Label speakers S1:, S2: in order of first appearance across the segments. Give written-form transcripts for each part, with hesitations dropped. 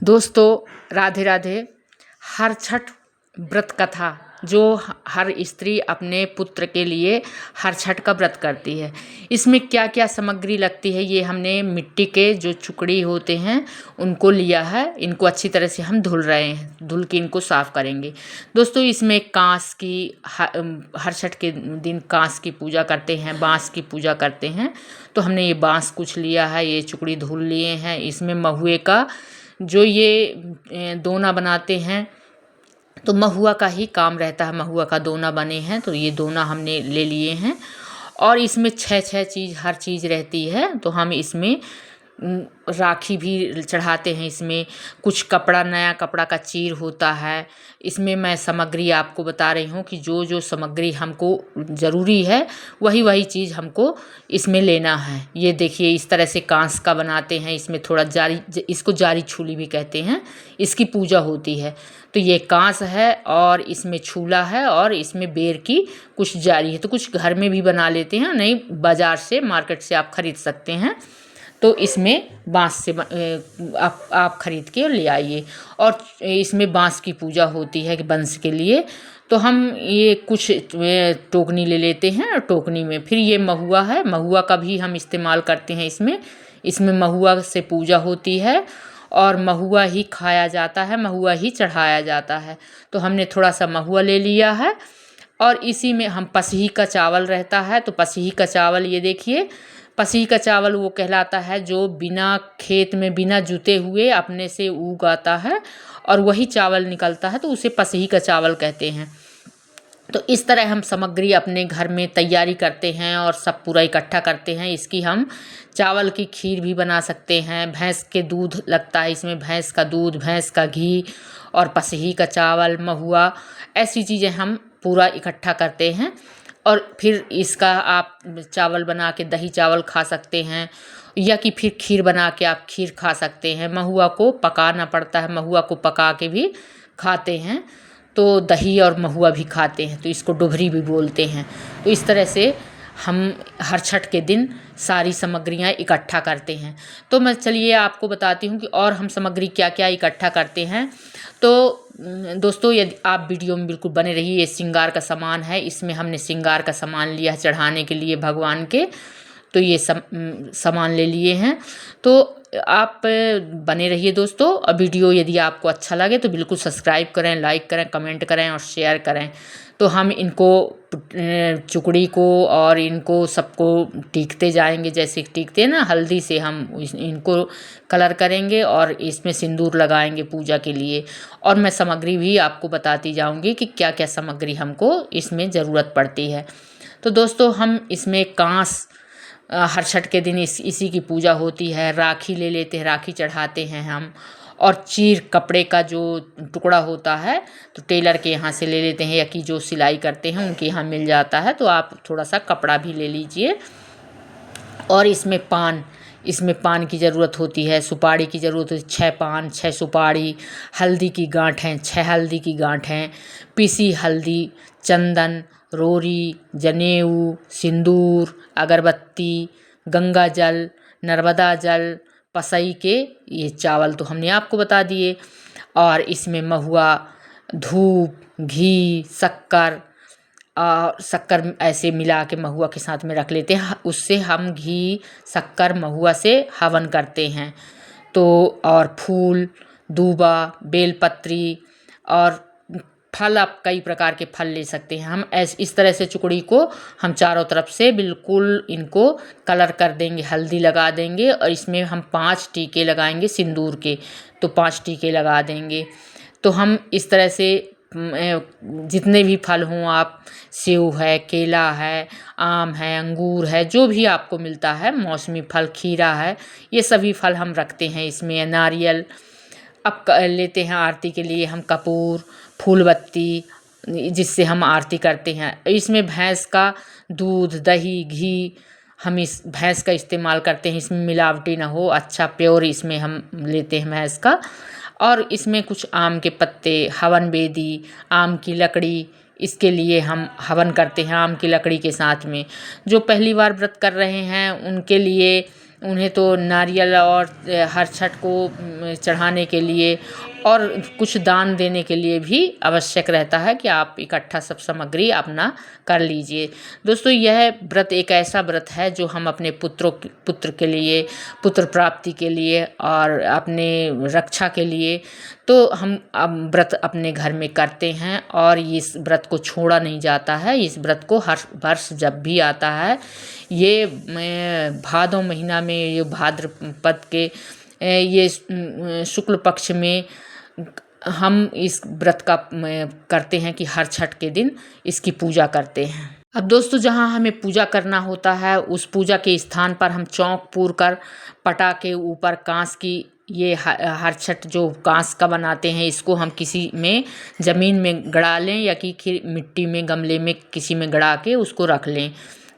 S1: दोस्तों राधे राधे। हर छठ व्रत कथा जो हर स्त्री अपने पुत्र के लिए हर छठ का व्रत करती है, इसमें क्या क्या सामग्री लगती है ये हमने मिट्टी के जो चुकड़ी होते हैं उनको लिया है। इनको अच्छी तरह से हम धुल रहे हैं, धुल के इनको साफ़ करेंगे। दोस्तों इसमें कांस की हर छठ के दिन कांस की पूजा करते हैं, बांस की पूजा करते हैं। तो हमने ये बांस कुछ लिया है, ये चुकड़ी धुल लिए हैं। इसमें महुए का जो ये दोना बनाते हैं तो महुआ का ही काम रहता है, महुआ का दोना बने हैं तो ये दोना हमने ले लिए हैं। और इसमें छः चीज़ हर चीज़ रहती है। तो हम इसमें राखी भी चढ़ाते हैं। इसमें कुछ कपड़ा, नया कपड़ा का चीर होता है। इसमें मैं सामग्री आपको बता रही हूँ कि जो जो सामग्री हमको ज़रूरी है वही वही चीज़ हमको इसमें लेना है। ये देखिए इस तरह से कांस का बनाते हैं। इसमें थोड़ा जारी, इसको जारी छूली भी कहते हैं, इसकी पूजा होती है। तो ये कांस है और इसमें छूला है और इसमें बेर की कुछ जारी है। तो कुछ घर में भी बना लेते हैं, नहीं बाज़ार से मार्केट से आप ख़रीद सकते हैं। तो इसमें बांस से आप ख़रीद के ले आइए। और इसमें बांस की पूजा होती है कि वंश के लिए। तो हम ये कुछ टोकनी ले लेते हैं और टोकनी में फिर ये महुआ है, महुआ का भी हम इस्तेमाल करते हैं। इसमें महुआ से पूजा होती है और महुआ ही खाया जाता है, महुआ ही चढ़ाया जाता है। तो हमने थोड़ा सा महुआ ले लिया है। और इसी में हम पसही का चावल रहता है, तो पसही का चावल ये देखिए, पसही का चावल वो कहलाता है जो बिना खेत में बिना जुते हुए अपने से उग आता है और वही चावल निकलता है, तो उसे पसही का चावल कहते हैं। तो इस तरह हम सामग्री अपने घर में तैयारी करते हैं और सब पूरा इकट्ठा करते हैं। इसकी हम चावल की खीर भी बना सकते हैं। भैंस के दूध लगता है इसमें, भैंस का दूध, भैंस का घी और पसही का चावल, महुआ, ऐसी चीज़ें हम पूरा इकट्ठा करते हैं। और फिर इसका आप चावल बना के दही चावल खा सकते हैं या कि फिर खीर बना के आप खीर खा सकते हैं। महुआ को पकाना पड़ता है, महुआ को पका के भी खाते हैं। तो दही और महुआ भी खाते हैं, तो इसको डुभरी भी बोलते हैं। तो इस तरह से हम हर छठ के दिन सारी सामग्रियाँ इकट्ठा करते हैं। तो मैं चलिए आपको बताती हूँ कि और हम सामग्री क्या क्या इकट्ठा करते हैं। तो दोस्तों यदि आप वीडियो में बिल्कुल बने रहिए। ये श्रृंगार का सामान है, इसमें हमने श्रृंगार का सामान लिया है चढ़ाने के लिए भगवान के। तो ये सामान ले लिए हैं। तो आप बने रहिए दोस्तों। और वीडियो यदि आपको अच्छा लगे तो बिल्कुल सब्सक्राइब करें, लाइक करें, कमेंट करें और शेयर करें। तो हम इनको चुकड़ी को और इनको सबको टीकते जाएंगे, जैसे टीकते हैं ना, हल्दी से हम इनको कलर करेंगे और इसमें सिंदूर लगाएंगे पूजा के लिए। और मैं सामग्री भी आपको बताती जाऊंगी कि क्या क्या सामग्री हमको इसमें ज़रूरत पड़ती है। तो दोस्तों हम इसमें कांस, हर छठ के दिन इसी की पूजा होती है। राखी ले लेते हैं, राखी चढ़ाते हैं हम। और चीर कपड़े का जो टुकड़ा होता है तो टेलर के यहाँ से ले लेते हैं, या कि जो सिलाई करते हैं उनके यहाँ मिल जाता है। तो आप थोड़ा सा कपड़ा भी ले लीजिए। और इसमें पान की ज़रूरत होती है, सुपारी की ज़रूरत होती है। 6 पान, 6 सुपारी, हल्दी की गांठें, 6 हल्दी की गांठें, पीसी हल्दी, चंदन, रोरी, जनेऊ, सिंदूर, अगरबत्ती, गंगा जल, नर्मदा जल, पसई के ये चावल तो हमने आपको बता दिए। और इसमें महुआ, धूप, घी, शक्कर ऐसे मिला के महुआ के साथ में रख लेते हैं। उससे हम घी, शक्कर, महुआ से हवन करते हैं। तो और फूल, दूबा, बेलपत्री और फल, आप कई प्रकार के फल ले सकते हैं। हम इस तरह से चुकड़ी को हम चारों तरफ से बिल्कुल इनको कलर कर देंगे, हल्दी लगा देंगे। और इसमें हम 5 टीके लगाएंगे सिंदूर के, तो 5 टीके लगा देंगे। तो हम इस तरह से जितने भी फल हों, आप सेव है, केला है, आम है, अंगूर है, जो भी आपको मिलता है, मौसमी फल, खीरा है, ये सभी फल हम रखते हैं इसमें। नारियल अब लेते हैं आरती के लिए हम कपूर, फूलबत्ती, जिससे हम आरती करते हैं। इसमें भैंस का दूध, दही, घी हम इस भैंस का इस्तेमाल करते हैं। इसमें मिलावटी ना हो, अच्छा प्योर इसमें हम लेते हैं भैंस का। और इसमें कुछ आम के पत्ते, हवन बेदी, आम की लकड़ी, इसके लिए हम हवन करते हैं आम की लकड़ी के साथ में। जो पहली बार व्रत कर रहे हैं उनके लिए उन्हें तो नारियल और हर छठ को चढ़ाने के लिए और कुछ दान देने के लिए भी आवश्यक रहता है कि आप इकट्ठा सब सामग्री अपना कर लीजिए। दोस्तों, यह व्रत एक ऐसा व्रत है जो हम अपने पुत्र के लिए, पुत्र प्राप्ति के लिए और अपने रक्षा के लिए तो हम व्रत अपने घर में करते हैं और इस व्रत को छोड़ा नहीं जाता है। इस व्रत को हर वर्ष जब भी आता है, ये भादों महीना में, ये भाद्रपद के ये शुक्ल पक्ष में हम इस व्रत का करते हैं कि हर छठ के दिन इसकी पूजा करते हैं। अब दोस्तों, जहाँ हमें पूजा करना होता है उस पूजा के स्थान पर हम चौक पूर कर पटा के ऊपर कांस की ये हर छठ जो कांस का बनाते हैं, इसको हम किसी में ज़मीन में गड़ा लें या कि मिट्टी में गमले में किसी में गड़ा के उसको रख लें।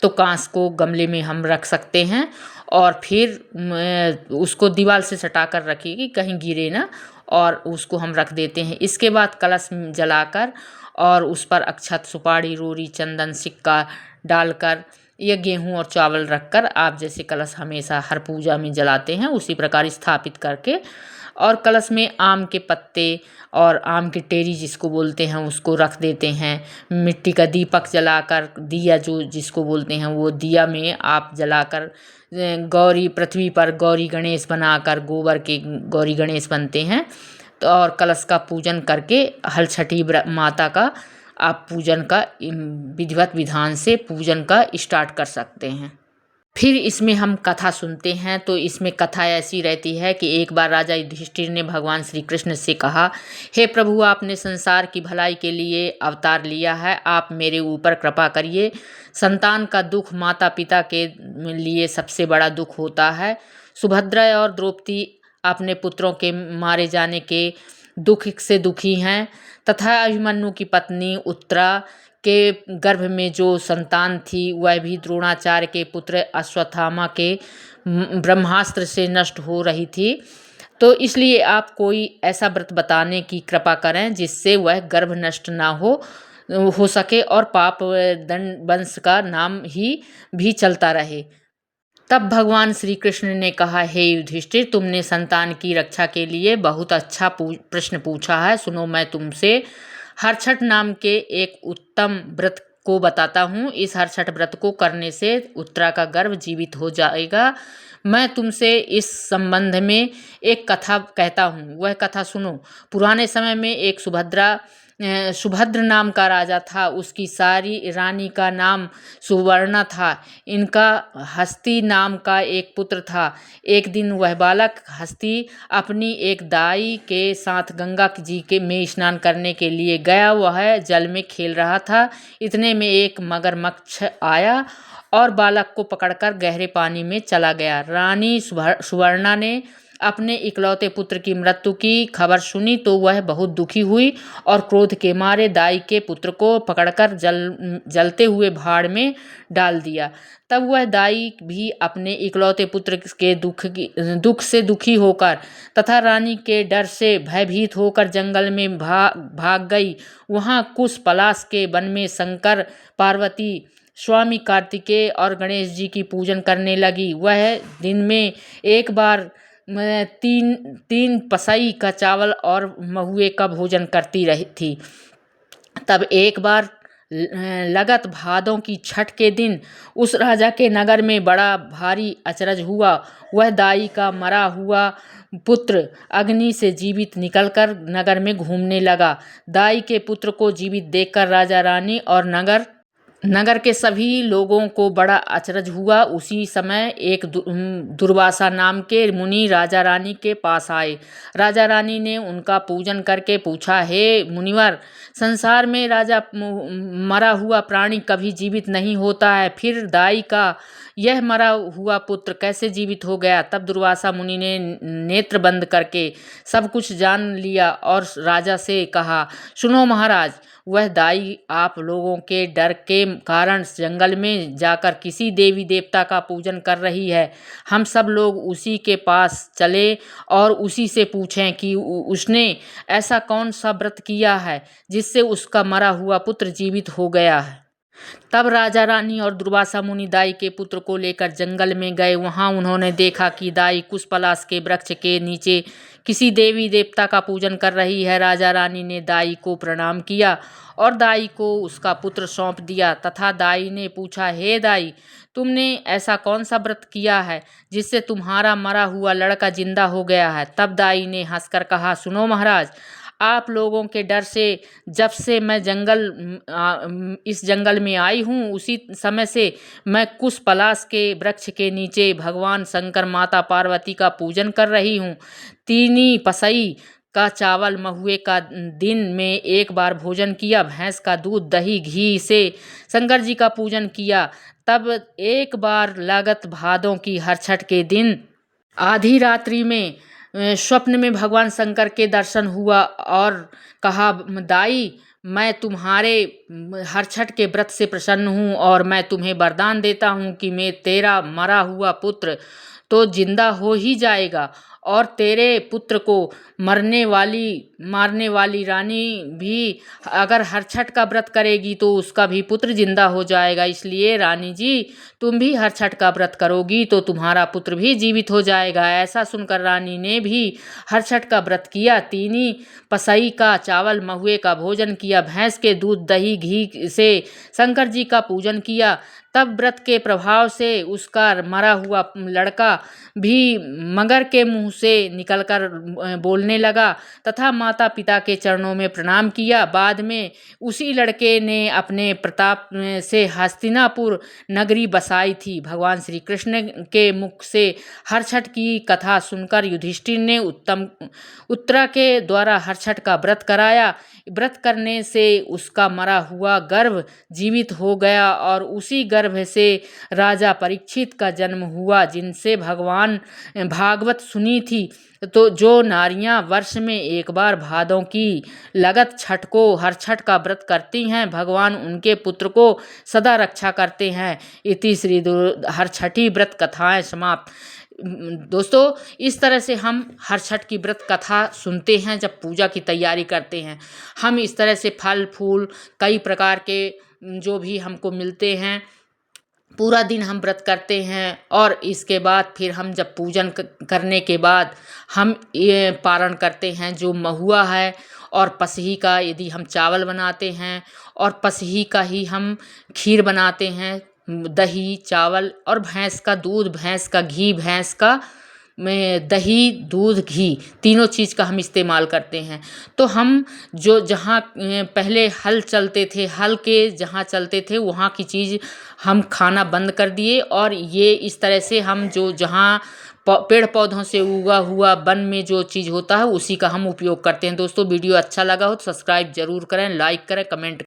S1: तो कांस को गमले में हम रख सकते हैं और फिर उसको दीवार से सटा कर रखिए कि कहीं गिरे ना, और उसको हम रख देते हैं। इसके बाद कलश जलाकर और उस पर अक्षत, सुपारी, रोरी, चंदन, सिक्का डालकर या गेहूं और चावल रखकर आप जैसे कलश हमेशा हर पूजा में जलाते हैं उसी प्रकार स्थापित करके, और कलश में आम के पत्ते और आम की टेरी जिसको बोलते हैं उसको रख देते हैं। मिट्टी का दीपक जलाकर, दिया जो जिसको बोलते हैं, वो दिया में आप जलाकर गौरी, पृथ्वी पर गौरी गणेश बनाकर, गोबर के गौरी गणेश बनते हैं, तो और कलश का पूजन करके हल छठी माता का आप पूजन का विधिवत विधान से पूजन का स्टार्ट कर सकते हैं। फिर इसमें हम कथा सुनते हैं। तो इसमें कथा ऐसी रहती है कि एक बार राजा युधिष्ठिर ने भगवान श्री कृष्ण से कहा, हे प्रभु, आपने संसार की भलाई के लिए अवतार लिया है, आप मेरे ऊपर कृपा करिए। संतान का दुख माता पिता के लिए सबसे बड़ा दुख होता है। सुभद्रा और द्रौपदी अपने पुत्रों के मारे जाने के दुख से दुखी हैं तथा अभिमन्यु की पत्नी उत्तरा के गर्भ में जो संतान थी वह भी द्रोणाचार्य के पुत्र अश्वत्थामा के ब्रह्मास्त्र से नष्ट हो रही थी। तो इसलिए आप कोई ऐसा व्रत बताने की कृपा करें जिससे वह गर्भ नष्ट ना हो सके और पाप दंड वंश का नाम ही भी चलता रहे। तब भगवान श्री कृष्ण ने कहा, हे युधिष्ठिर, तुमने संतान की रक्षा के लिए बहुत अच्छा प्रश्न पूछा है। सुनो, मैं तुमसे हरछठ नाम के एक उत्तम व्रत को बताता हूँ। इस हरछठ व्रत को करने से उत्तरा का गर्भ जीवित हो जाएगा। मैं तुमसे इस संबंध में एक कथा कहता हूँ, वह कथा सुनो। पुराने समय में एक सुभद्र नाम का राजा था। उसकी सारी रानी का नाम सुवर्णा था। इनका हस्ती नाम का एक पुत्र था। एक दिन वह बालक हस्ती अपनी एक दाई के साथ गंगा जी के में स्नान करने के लिए गया। वह जल में खेल रहा था। इतने में एक मगरमच्छ आया और बालक को पकड़कर गहरे पानी में चला गया। रानी सुवर्णा ने अपने इकलौते पुत्र की मृत्यु की खबर सुनी तो वह बहुत दुखी हुई और क्रोध के मारे दाई के पुत्र को पकड़कर जलते हुए भाड़ में डाल दिया। तब वह दाई भी अपने इकलौते पुत्र के दुख से दुखी होकर तथा रानी के डर से भयभीत होकर जंगल में भाग गई। वहाँ कुश पलाश के वन में शंकर, पार्वती, स्वामी कार्तिकेय और गणेश जी की पूजन करने लगी। वह दिन में एक बार तीन पसई का चावल और महुए का भोजन करती रही थी। तब एक बार लगत भादों की छठ के दिन उस राजा के नगर में बड़ा भारी अचरज हुआ। वह दाई का मरा हुआ पुत्र अग्नि से जीवित निकलकर नगर में घूमने लगा। दाई के पुत्र को जीवित देखकर राजा, रानी और नगर के सभी लोगों को बड़ा अचरज हुआ। उसी समय एक दुर्वासा नाम के मुनि राजा रानी के पास आए। राजा रानी ने उनका पूजन करके पूछा, हे मुनिवर, संसार में राजा मरा हुआ प्राणी कभी जीवित नहीं होता है, फिर दाई का यह मरा हुआ पुत्र कैसे जीवित हो गया? तब दुर्वासा मुनि ने नेत्र बंद करके सब कुछ जान लिया और राजा से कहा, सुनो महाराज, वह दाई आप लोगों के डर के कारण जंगल में जाकर किसी देवी देवता का पूजन कर रही है। हम सब लोग उसी के पास चले और उसी से पूछें कि उसने ऐसा कौन सा व्रत किया है जिससे उसका मरा हुआ पुत्र जीवित हो गया है। तब राजा रानी और दुर्वासा मुनि दाई के पुत्र को लेकर जंगल में गए। वहां उन्होंने देखा कि दाई कुशपलाश के वृक्ष के नीचे किसी देवी देवता का पूजन कर रही है। राजा रानी ने दाई को प्रणाम किया और दाई को उसका पुत्र सौंप दिया तथा दाई ने पूछा, हे दाई, तुमने ऐसा कौन सा व्रत किया है जिससे तुम्हारा मरा हुआ लड़का जिंदा हो गया है? तब दाई ने हंसकर कहा, सुनो महाराज, आप लोगों के डर से जब से मैं इस जंगल में आई हूँ उसी समय से मैं कुशपलाश के वृक्ष के नीचे भगवान शंकर माता पार्वती का पूजन कर रही हूँ। तीनी पसई का चावल महुए का दिन में एक बार भोजन किया, भैंस का दूध दही घी से शंकर जी का पूजन किया। तब एक बार लागत भादों की हर छठ के दिन आधी रात्रि में स्वप्न में भगवान शंकर के दर्शन हुआ और कहा, दाई, मैं तुम्हारे हर छठ के व्रत से प्रसन्न हूँ और मैं तुम्हें वरदान देता हूँ कि मैं तेरा मरा हुआ पुत्र तो जिंदा हो ही जाएगा और तेरे पुत्र को मारने वाली रानी भी अगर हर छठ का व्रत करेगी तो उसका भी पुत्र जिंदा हो जाएगा। इसलिए रानी जी, तुम भी हर छठ का व्रत करोगी तो तुम्हारा पुत्र भी जीवित हो जाएगा। ऐसा सुनकर रानी ने भी हर छठ का व्रत किया, तीनी पसई का चावल महुए का भोजन किया, भैंस के दूध दही घी से शंकर जी का पूजन किया। तब व्रत के प्रभाव से उसका मरा हुआ लड़का भी मगर के मुंह से निकलकर बोलने लगा तथा माता पिता के चरणों में प्रणाम किया। बाद में उसी लड़के ने अपने प्रताप से हस्तिनापुर नगरी बसाई थी। भगवान श्री कृष्ण के मुख से हर छठ की कथा सुनकर युधिष्ठिर ने उत्तरा के द्वारा हर छठ का व्रत कराया। व्रत करने से उसका मरा हुआ गर्भ जीवित हो गया और उसी गर्भ से राजा परीक्षित का जन्म हुआ, जिनसे भगवान भागवत सुनी थी। तो जो नारियां वर्ष में एक बार भादों की लगत छठ को हर छठ का व्रत करती हैं, भगवान उनके पुत्र को सदा रक्षा करते हैं। इति श्री हर छठी व्रत कथाएं समाप्त। दोस्तों, इस तरह से हम हर छठ की व्रत कथा सुनते हैं जब पूजा की तैयारी करते हैं। हम इस तरह से फल फूल कई प्रकार के जो भी हमको मिलते हैं, पूरा दिन हम व्रत करते हैं और इसके बाद फिर हम जब पूजन करने के बाद हम ये पारण करते हैं। जो महुआ है और पसही का यदि हम चावल बनाते हैं और पसही का ही हम खीर बनाते हैं, दही चावल और भैंस का दूध, भैंस का घी, भैंस का में दही दूध घी तीनों चीज़ का हम इस्तेमाल करते हैं। तो हम जो जहाँ पहले हल चलते थे, हल के जहाँ चलते थे वहाँ की चीज़ हम खाना बंद कर दिए और ये इस तरह से हम जो जहाँ पेड़ पौधों से उगा हुआ वन में जो चीज़ होता है उसी का हम उपयोग करते हैं। दोस्तों, वीडियो अच्छा लगा हो तो सब्सक्राइब जरूर करें, लाइक करें, कमेंट